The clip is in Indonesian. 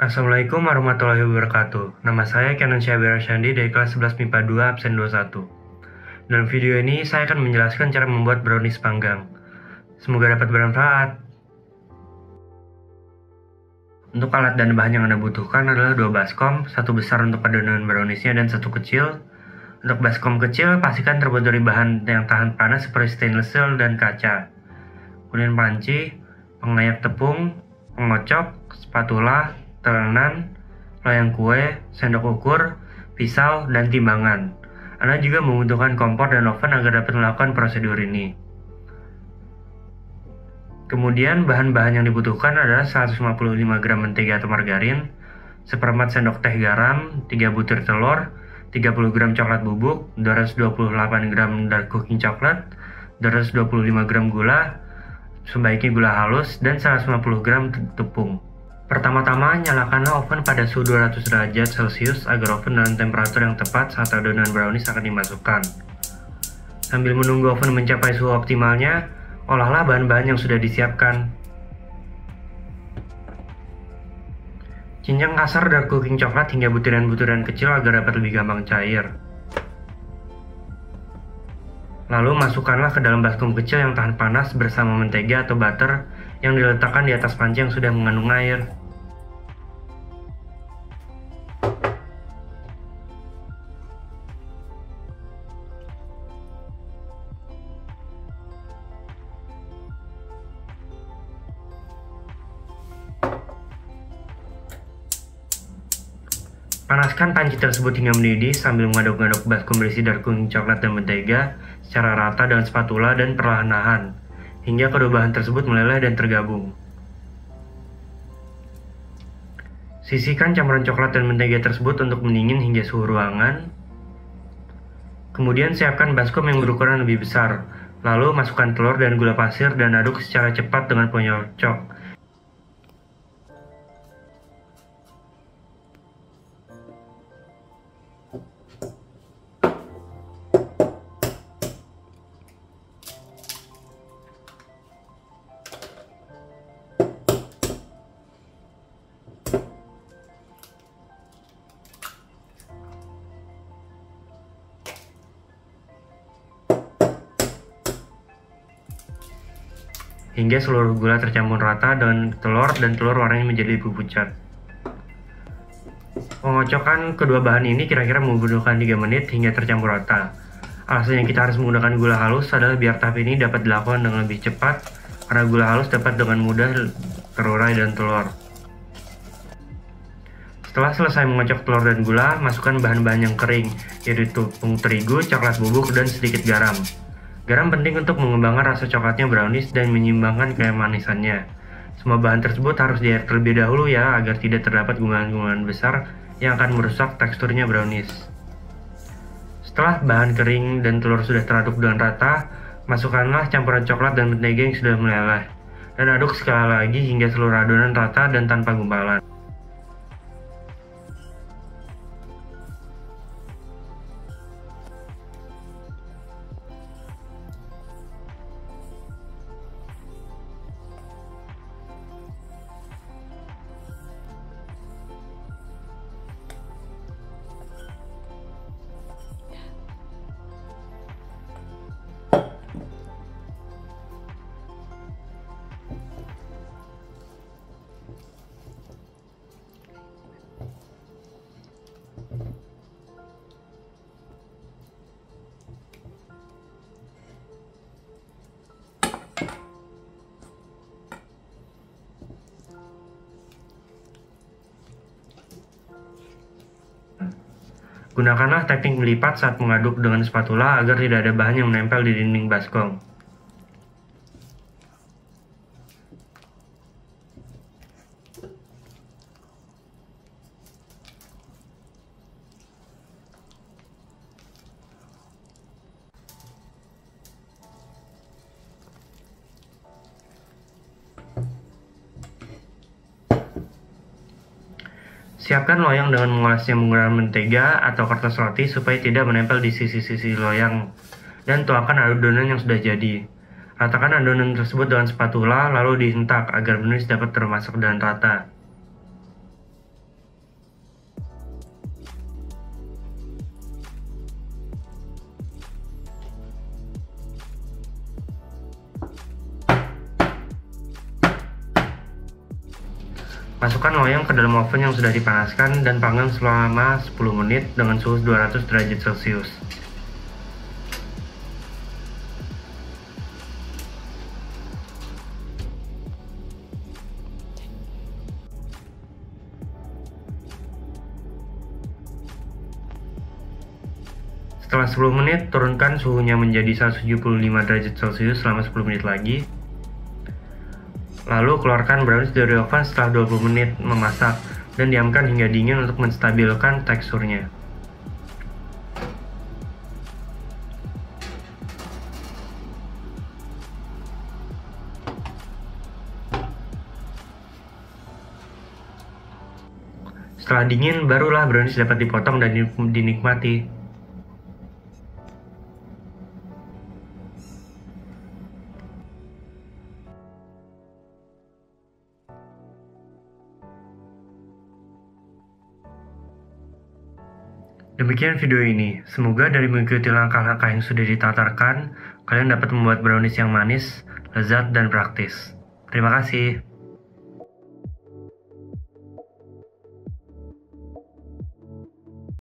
Assalamualaikum warahmatullahi wabarakatuh. Nama saya Kenan Syabir Arsyandi dari kelas 11 MIPA 2 absen 21. Dalam video ini saya akan menjelaskan cara membuat brownies panggang. Semoga dapat bermanfaat. Untuk alat dan bahan yang Anda butuhkan adalah 2 baskom, satu besar untuk adonan browniesnya dan satu kecil. Untuk baskom kecil, pastikan terbuat dari bahan yang tahan panas seperti stainless steel dan kaca. Kemudian panci, pengayak tepung, pengocok, spatula, telanan, loyang kue, sendok ukur, pisau, dan timbangan. Anda juga membutuhkan kompor dan oven agar dapat melakukan prosedur ini. Kemudian bahan-bahan yang dibutuhkan adalah 155 gram mentega atau margarin, seperempat sendok teh garam, 3 butir telur, 30 gram coklat bubuk, 228 gram dark cooking chocolate, 225 gram gula, sebaiknya gula halus, dan 150 gram tepung. Pertama-tama, nyalakanlah oven pada suhu 200 derajat Celcius agar oven dalam temperatur yang tepat saat adonan brownies akan dimasukkan. Sambil menunggu oven mencapai suhu optimalnya, olahlah bahan-bahan yang sudah disiapkan. Cincang kasar dark cooking coklat hingga butiran-butiran kecil agar dapat lebih gampang cair. Lalu masukkanlah ke dalam baskom kecil yang tahan panas bersama mentega atau butter yang diletakkan di atas panci yang sudah mengandung air. Panaskan panci tersebut hingga mendidih sambil mengaduk-aduk baskom berisi dark cooking coklat dan mentega secara rata dengan spatula dan perlahan-lahan, hingga kedua bahan tersebut meleleh dan tergabung. Sisihkan campuran coklat dan mentega tersebut untuk mendingin hingga suhu ruangan. Kemudian siapkan baskom yang berukuran lebih besar, lalu masukkan telur dan gula pasir dan aduk secara cepat dengan penyocok. Hingga seluruh gula tercampur rata dengan telur dan telur warnanya menjadi lebih pucat. Pengocokan kedua bahan ini kira-kira membutuhkan 3 menit hingga tercampur rata. Alasannya kita harus menggunakan gula halus adalah biar tahap ini dapat dilakukan dengan lebih cepat, karena gula halus dapat dengan mudah terurai dan telur. Setelah selesai mengocok telur dan gula, masukkan bahan-bahan yang kering, yaitu tepung terigu, coklat bubuk, dan sedikit garam. Garam penting untuk mengembangkan rasa coklatnya brownies dan menyeimbangkan kemanisannya. Semua bahan tersebut harus diair terlebih dahulu ya, agar tidak terdapat guncangan besar yang akan merusak teksturnya brownies. Setelah bahan kering dan telur sudah teraduk dengan rata, masukkanlah campuran coklat dan mentega yang sudah meleleh, dan aduk sekali lagi hingga seluruh adonan rata dan tanpa gumpalan. Gunakanlah teknik melipat saat mengaduk dengan spatula agar tidak ada bahan yang menempel di dinding baskom. Siapkan loyang dengan mengolasnya menggunakan mentega atau kertas roti supaya tidak menempel di sisi-sisi loyang, dan tuangkan adonan yang sudah jadi. Ratakan adonan tersebut dengan spatula lalu dihentak agar brownies dapat termasuk dan rata. Masukkan loyang ke dalam oven yang sudah dipanaskan dan panggang selama 10 menit dengan suhu 200 derajat Celcius. Setelah 10 menit, turunkan suhunya menjadi 175 derajat Celcius selama 10 menit lagi. Lalu keluarkan brownies dari oven setelah 20 menit memasak dan diamkan hingga dingin untuk menstabilkan teksturnya. Setelah dingin, barulah brownies dapat dipotong dan dinikmati. Demikian video ini. Semoga dari mengikuti langkah-langkah yang sudah ditatarkan, kalian dapat membuat brownies yang manis, lezat, dan praktis. Terima kasih.